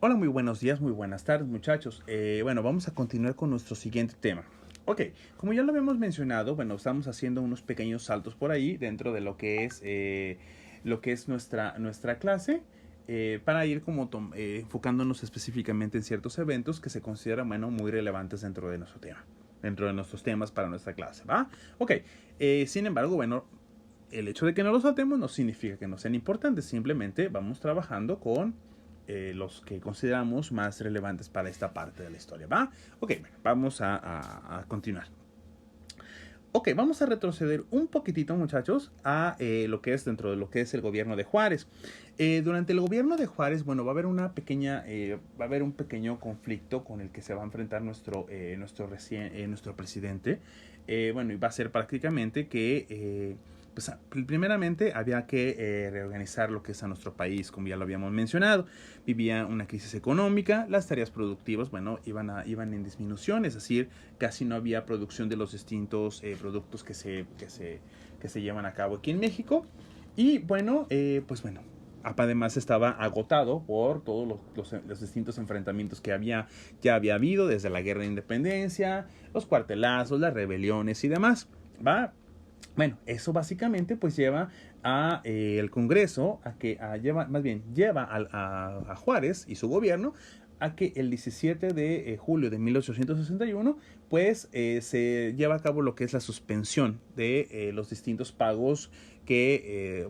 Hola, muy buenos días, muy buenas tardes, muchachos. Bueno, vamos a continuar con nuestro siguiente tema. Ok, como ya lo habíamos mencionado, bueno, estamos haciendo unos pequeños saltos por ahí dentro de lo que es nuestra clase para ir como enfocándonos específicamente en ciertos eventos que se consideran, bueno, muy relevantes dentro de nuestro tema, dentro de nuestros temas para nuestra clase, ¿va? Ok, sin embargo, bueno, el hecho de que no los saltemos no significa que no sean importantes, simplemente vamos trabajando con los que consideramos más relevantes para esta parte de la historia, ¿va? Ok, bueno, vamos a continuar. Ok, vamos a retroceder un poquitito, muchachos, a lo que es dentro de lo que es el gobierno de Juárez. Durante el gobierno de Juárez, bueno, va a haber va a haber un pequeño conflicto con el que se va a enfrentar nuestro presidente. Bueno, y va a ser prácticamente que pues primeramente había que reorganizar lo que es a nuestro país, como ya lo habíamos mencionado. Vivía una crisis económica, las tareas productivas, bueno, iban en disminución, es decir, casi no había producción de los distintos productos que se llevan a cabo aquí en México. Y bueno, pues bueno, además estaba agotado por todos los distintos enfrentamientos que ya había habido desde la guerra de independencia, los cuartelazos, las rebeliones y demás. ¿Va? Bueno, eso básicamente pues lleva a el Congreso más bien lleva a Juárez y su gobierno a que el 17 de julio de 1861 pues se lleva a cabo lo que es la suspensión de los distintos pagos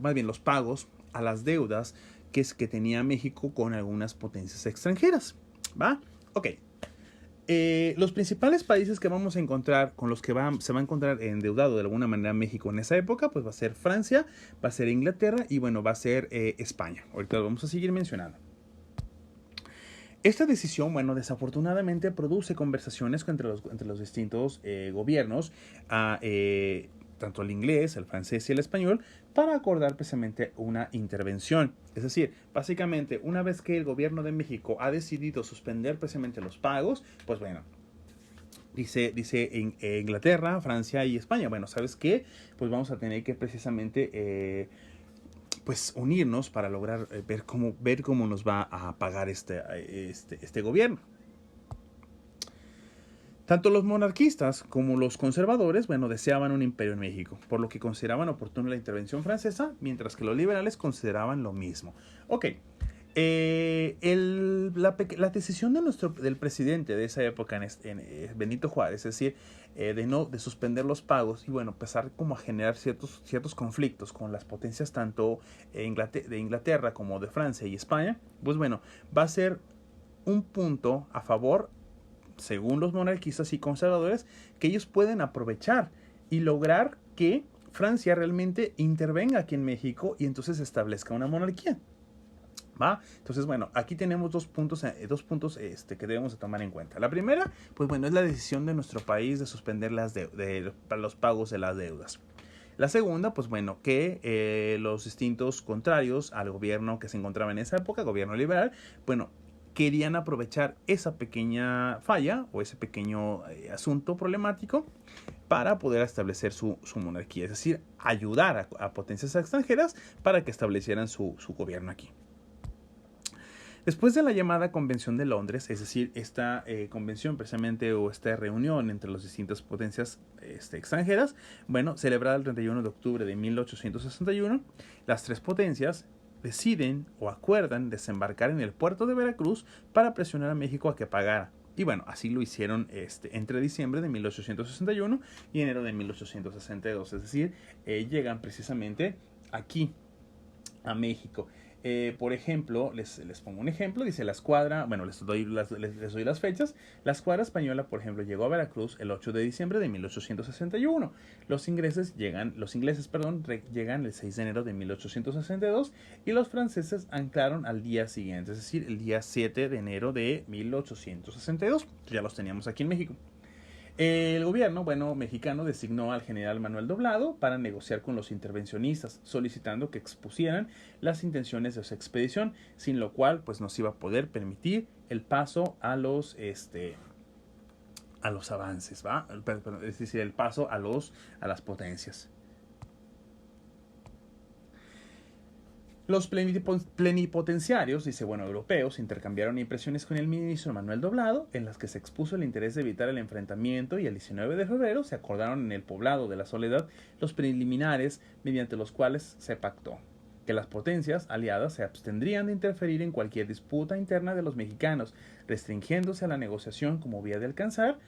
más bien los pagos a las deudas que tenía México con algunas potencias extranjeras. ¿Va? Ok, los principales países que vamos a encontrar, con los que se va a encontrar endeudado de alguna manera México en esa época, pues va a ser Francia, va a ser Inglaterra y bueno, va a ser España. Ahorita lo vamos a seguir mencionando. Esta decisión, bueno, desafortunadamente produce conversaciones entre los distintos gobiernos, tanto el inglés, el francés y el español, para acordar precisamente una intervención. Es decir, básicamente, una vez que el gobierno de México ha decidido suspender precisamente los pagos, pues bueno, dice en Inglaterra, Francia y España, bueno, ¿sabes qué? Pues vamos a tener que precisamente pues unirnos para lograr ver cómo nos va a pagar este gobierno. Tanto los monarquistas como los conservadores, bueno, deseaban un imperio en México, por lo que consideraban oportuna la intervención francesa, mientras que los liberales consideraban lo mismo. Ok, la decisión del presidente de esa época, Benito Juárez, es decir, de suspender los pagos y bueno, empezar como a generar ciertos conflictos con las potencias tanto de Inglaterra como de Francia y España, pues bueno, va a ser un punto a favor, según los monarquistas y conservadores, que ellos pueden aprovechar y lograr que Francia realmente intervenga aquí en México y entonces establezca una monarquía. ¿Va? Entonces, bueno, aquí tenemos dos puntos que debemos de tomar en cuenta. La primera, pues bueno, es la decisión de nuestro país de suspender los pagos de las deudas. La segunda, pues bueno, que los distintos contrarios al gobierno que se encontraba en esa época, gobierno liberal, bueno, querían aprovechar esa pequeña falla o ese pequeño asunto problemático para poder establecer su monarquía, es decir, ayudar a potencias extranjeras para que establecieran su gobierno aquí. Después de la llamada Convención de Londres, es decir, esta convención precisamente o esta reunión entre las distintas potencias extranjeras, bueno, celebrada el 31 de octubre de 1861, las tres potencias deciden o acuerdan desembarcar en el puerto de Veracruz para presionar a México a que pagara. Y bueno, así lo hicieron entre diciembre de 1861 y enero de 1862. Es decir, llegan precisamente aquí a México. Por ejemplo, les pongo un ejemplo, dice la escuadra, bueno, les doy las fechas. La escuadra española, por ejemplo, llegó a Veracruz el 8 de diciembre de 1861. Los ingleses, perdón, llegan el 6 de enero de 1862 y los franceses anclaron al día siguiente, es decir, el día 7 de enero de 1862. Ya los teníamos aquí en México. El gobierno, bueno, mexicano designó al general Manuel Doblado para negociar con los intervencionistas, solicitando que expusieran las intenciones de su expedición, sin lo cual, pues, no se iba a poder permitir el paso a los avances, ¿va? Es decir, el paso a las potencias. Los plenipotenciarios, dice, bueno, europeos, intercambiaron impresiones con el ministro Manuel Doblado, en las que se expuso el interés de evitar el enfrentamiento, y el 19 de febrero se acordaron en el poblado de la Soledad los preliminares mediante los cuales se pactó que las potencias aliadas se abstendrían de interferir en cualquier disputa interna de los mexicanos, restringiéndose a la negociación como vía de alcanzar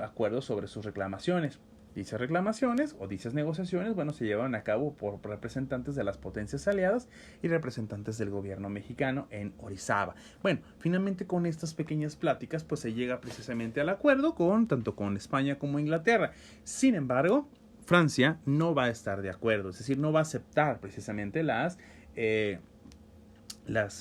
acuerdos sobre sus reclamaciones. Dichas reclamaciones o dichas negociaciones, bueno, se llevaron a cabo por representantes de las potencias aliadas y representantes del gobierno mexicano en Orizaba. Bueno, finalmente con estas pequeñas pláticas, pues se llega precisamente al acuerdo tanto con España como Inglaterra. Sin embargo, Francia no va a estar de acuerdo, es decir, no va a aceptar precisamente las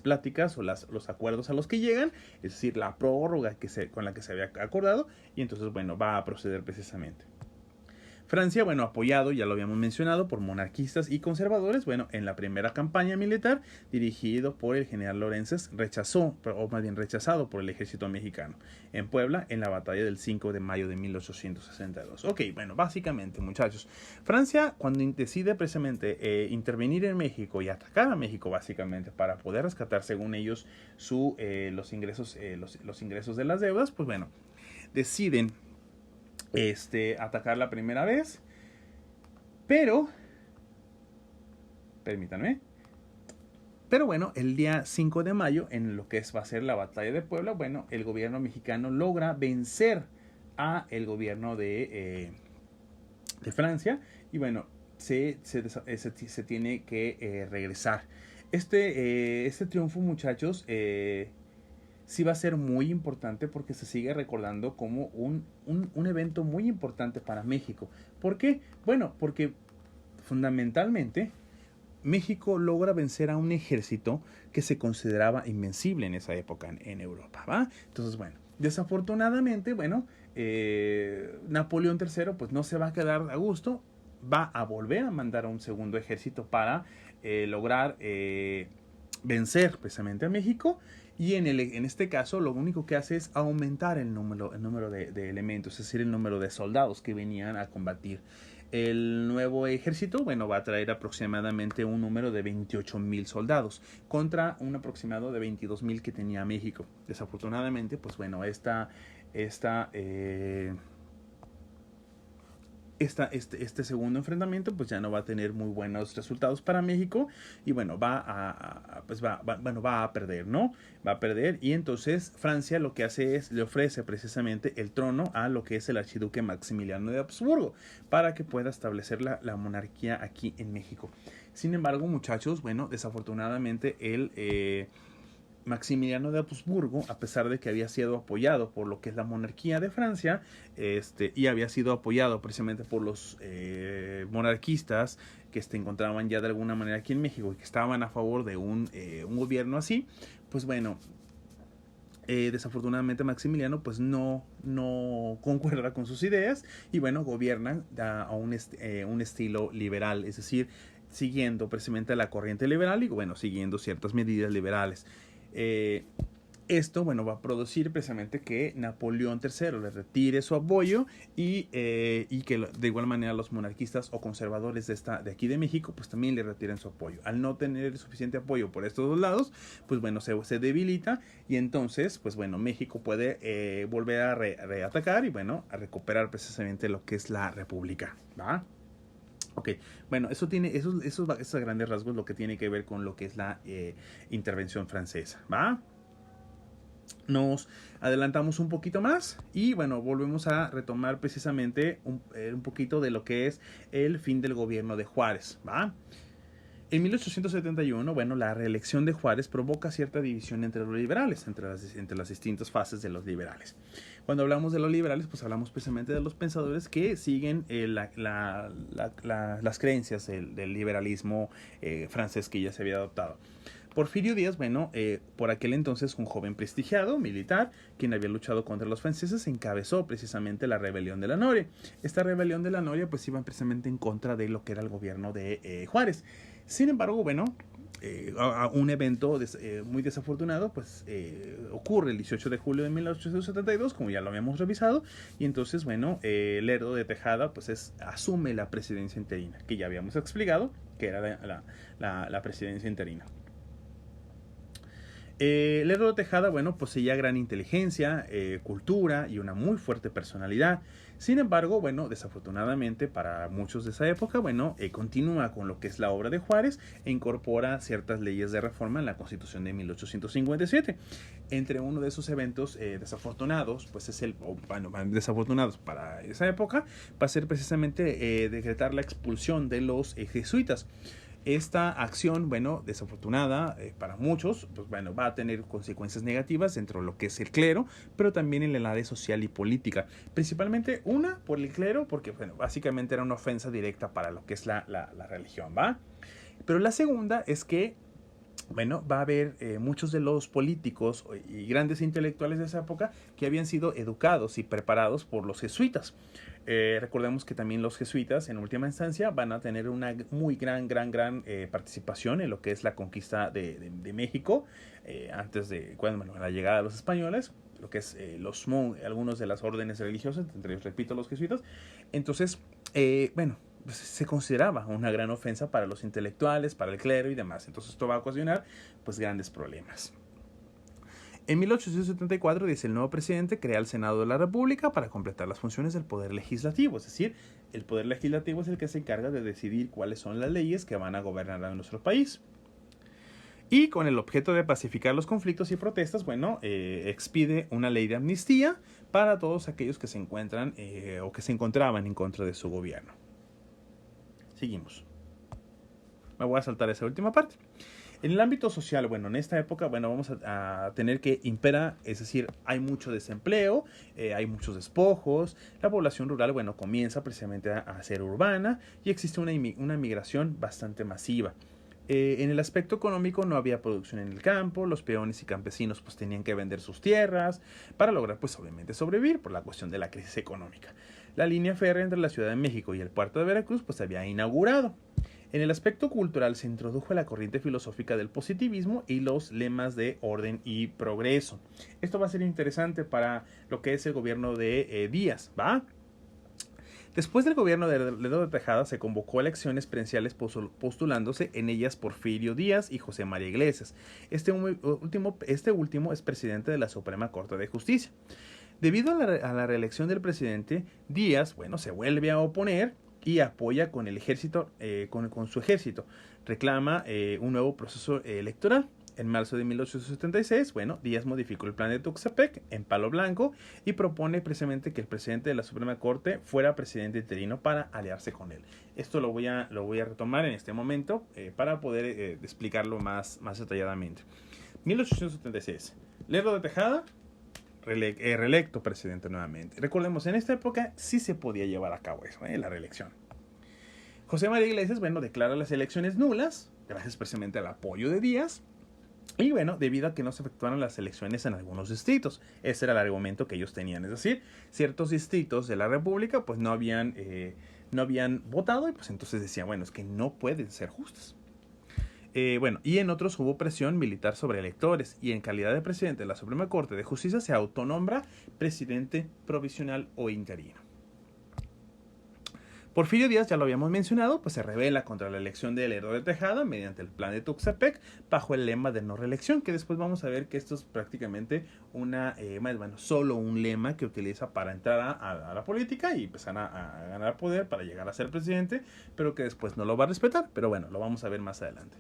pláticas o los acuerdos a los que llegan, es decir, la prórroga con la que se había acordado, y entonces, bueno, va a proceder precisamente. Francia, bueno, apoyado, ya lo habíamos mencionado, por monarquistas y conservadores, bueno, en la primera campaña militar, dirigido por el general Lorenzes, rechazado por el ejército mexicano, en Puebla, en la batalla del 5 de mayo de 1862. Ok, bueno, básicamente, muchachos, Francia, cuando decide precisamente intervenir en México y atacar a México, básicamente, para poder rescatar, según ellos, los ingresos de las deudas, pues bueno, deciden atacar la primera vez, pero permítanme, pero bueno, el día 5 de mayo, en lo que va a ser la batalla de Puebla, bueno, el gobierno mexicano logra vencer a el gobierno de Francia, y bueno, se tiene que regresar. Este triunfo, muchachos, sí va a ser muy importante, porque se sigue recordando como un evento muy importante para México. ¿Por qué? Bueno, porque fundamentalmente México logra vencer a un ejército que se consideraba invencible en esa época en Europa, ¿va? Entonces, bueno, desafortunadamente, bueno, Napoleón III pues no se va a quedar a gusto, va a volver a mandar a un segundo ejército para lograr vencer precisamente a México. Y en este caso lo único que hace es aumentar el número de elementos, es decir, el número de soldados que venían a combatir. El nuevo ejército, bueno, va a traer aproximadamente un número de 28,000 soldados contra un aproximado de 22,000 que tenía México. Desafortunadamente, pues bueno, este segundo enfrentamiento pues ya no va a tener muy buenos resultados para México, y bueno, va a perder, ¿no? Va a perder, y entonces Francia lo que hace es, le ofrece precisamente el trono a lo que es el archiduque Maximiliano de Habsburgo, para que pueda establecer la monarquía aquí en México. Sin embargo, muchachos, bueno, desafortunadamente Maximiliano de Habsburgo, a pesar de que había sido apoyado por lo que es la monarquía de Francia, y había sido apoyado precisamente por los monarquistas que se encontraban ya de alguna manera aquí en México y que estaban a favor de un gobierno así, pues bueno, desafortunadamente Maximiliano pues no concuerda con sus ideas, y bueno, gobiernan a un estilo liberal, es decir, siguiendo precisamente la corriente liberal y bueno, siguiendo ciertas medidas liberales. Esto, bueno, va a producir precisamente que Napoleón III le retire su apoyo, y que de igual manera los monarquistas o conservadores de aquí de México pues también le retiren su apoyo. Al no tener suficiente apoyo por estos dos lados, pues bueno, se debilita, y entonces pues bueno, México puede volver a reatacar y bueno, a recuperar precisamente lo que es la república, ¿va? Ok, bueno, esos a grandes rasgos lo que tiene que ver con lo que es la intervención francesa, ¿va? Nos adelantamos un poquito más y bueno, volvemos a retomar precisamente un poquito de lo que es el fin del gobierno de Juárez, ¿va? En 1871, bueno, la reelección de Juárez provoca cierta división entre los liberales, entre las distintas fases de los liberales. Cuando hablamos de los liberales, pues hablamos precisamente de los pensadores que siguen las creencias del liberalismo francés que ya se había adoptado. Porfirio Díaz, bueno, por aquel entonces un joven prestigiado, militar, quien había luchado contra los franceses, encabezó precisamente la rebelión de la Noria. Esta rebelión de la Noria pues iba precisamente en contra de lo que era el gobierno de Juárez. Sin embargo, bueno, un evento muy desafortunado pues ocurre el 18 de julio de 1872, como ya lo habíamos revisado, y entonces, bueno, Lerdo de Tejada pues asume la presidencia interina, que ya habíamos explicado que era la presidencia interina. Lerdo de Tejada, bueno, poseía gran inteligencia, cultura y una muy fuerte personalidad. Sin embargo, bueno, desafortunadamente para muchos de esa época, bueno, continúa con lo que es la obra de Juárez e incorpora ciertas leyes de reforma en la Constitución de 1857. Entre uno de esos eventos desafortunados, pues es bueno, desafortunados para esa época, va a ser precisamente decretar la expulsión de los jesuitas. Esta acción, bueno, desafortunada para muchos, pues bueno, va a tener consecuencias negativas dentro de lo que es el clero, pero también en el área social y política. Principalmente una por el clero, porque bueno, básicamente era una ofensa directa para lo que es la religión, ¿va? Pero la segunda es que bueno, va a haber muchos de los políticos y grandes intelectuales de esa época que habían sido educados y preparados por los jesuitas. Recordemos que también los jesuitas en última instancia van a tener una muy gran participación en lo que es la conquista de México antes de bueno, la llegada de los españoles, lo que es algunos de las órdenes religiosas, entre ellos, repito, los jesuitas. Entonces, bueno, pues se consideraba una gran ofensa para los intelectuales, para el clero y demás. Entonces esto va a ocasionar pues grandes problemas. En 1874, dice, el nuevo presidente crea el Senado de la República para completar las funciones del Poder Legislativo. Es decir, el Poder Legislativo es el que se encarga de decidir cuáles son las leyes que van a gobernar a nuestro país. Y con el objeto de pacificar los conflictos y protestas, bueno, expide una ley de amnistía para todos aquellos que se encuentran o que se encontraban en contra de su gobierno. Seguimos. Me voy a saltar esa última parte. En el ámbito social, bueno, en esta época, bueno, vamos a tener que impera, es decir, hay mucho desempleo, hay muchos despojos, la población rural, bueno, comienza precisamente a ser urbana y existe una migración bastante masiva. En el aspecto económico no había producción en el campo, los peones y campesinos pues tenían que vender sus tierras para lograr pues obviamente sobrevivir por la cuestión de la crisis económica. La línea férrea entre la Ciudad de México y el puerto de Veracruz pues se había inaugurado. En el aspecto cultural se introdujo la corriente filosófica del positivismo y los lemas de orden y progreso. Esto va a ser interesante para lo que es el gobierno de Díaz, ¿va? Después del gobierno de Lerdo de Tejada se convocó elecciones presidenciales postulándose en ellas Porfirio Díaz y José María Iglesias. Este último es presidente de la Suprema Corte de Justicia. Debido a la reelección del presidente, Díaz, bueno, se vuelve a oponer y apoya con el ejército, con su ejército. Reclama un nuevo proceso electoral. En marzo de 1876, bueno, Díaz modificó el plan de Tuxtepec en Palo Blanco y propone precisamente que el presidente de la Suprema Corte fuera presidente interino para aliarse con él. Esto lo voy a retomar en este momento para poder explicarlo más detalladamente. 1876, Lerdo de Tejada, reelecto presidente nuevamente. Recordemos, en esta época sí se podía llevar a cabo eso, la reelección. José María Iglesias, bueno, declara las elecciones nulas, gracias precisamente al apoyo de Díaz. Y bueno, debido a que no se efectuaron las elecciones en algunos distritos. Ese era el argumento que ellos tenían. Es decir, ciertos distritos de la República pues no habían votado y pues entonces decían, bueno, es que no pueden ser justas. Bueno, y en otros hubo presión militar sobre electores y en calidad de presidente de la Suprema Corte de Justicia se autonombra presidente provisional o interino. Porfirio Díaz, ya lo habíamos mencionado, pues se rebela contra la elección de Lerdo de Tejada mediante el plan de Tuxtepec bajo el lema de no reelección, que después vamos a ver que esto es prácticamente solo un lema que utiliza para entrar a la política y empezar a ganar poder para llegar a ser presidente, pero que después no lo va a respetar, pero bueno, lo vamos a ver más adelante.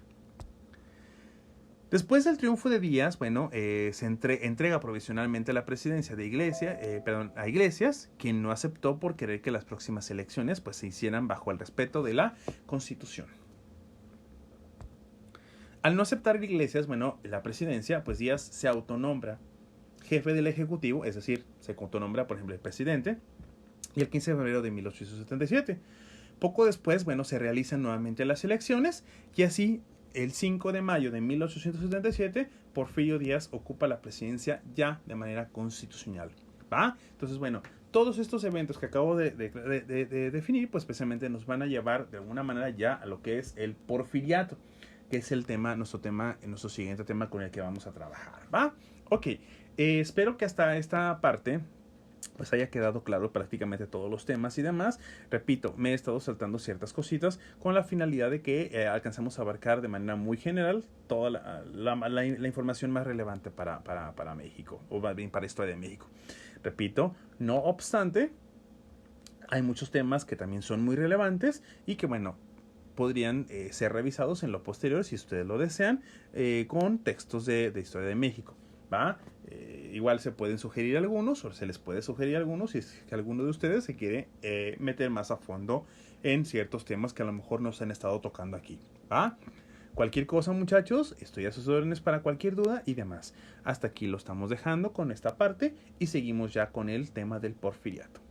Después del triunfo de Díaz, bueno, se entrega provisionalmente la presidencia de a Iglesias, quien no aceptó por querer que las próximas elecciones pues, se hicieran bajo el respeto de la Constitución. Al no aceptar Iglesias, bueno, la presidencia, pues Díaz se autonombra jefe del Ejecutivo, es decir, se autonombra, por ejemplo, el presidente, y el 15 de febrero de 1877. Poco después, bueno, se realizan nuevamente las elecciones y así el 5 de mayo de 1877, Porfirio Díaz ocupa la presidencia ya de manera constitucional, ¿va? Entonces, bueno, todos estos eventos que acabo de definir, pues precisamente nos van a llevar de alguna manera ya a lo que es el porfiriato, que es nuestro siguiente tema con el que vamos a trabajar, ¿va? Ok, espero que hasta esta parte pues haya quedado claro prácticamente todos los temas y demás. Repito, me he estado saltando ciertas cositas con la finalidad de que alcancemos a abarcar de manera muy general toda la información más relevante para México, o más bien para Historia de México. Repito, no obstante, hay muchos temas que también son muy relevantes y que, bueno, podrían ser revisados en lo posterior, si ustedes lo desean, con textos de Historia de México. ¿Va? Igual se pueden sugerir algunos, o se les puede sugerir algunos, si es que alguno de ustedes se quiere meter más a fondo en ciertos temas que a lo mejor nos han estado tocando aquí. ¿Va? Cualquier cosa, muchachos, estoy a sus órdenes para cualquier duda y demás. Hasta aquí lo estamos dejando con esta parte y seguimos ya con el tema del porfiriato.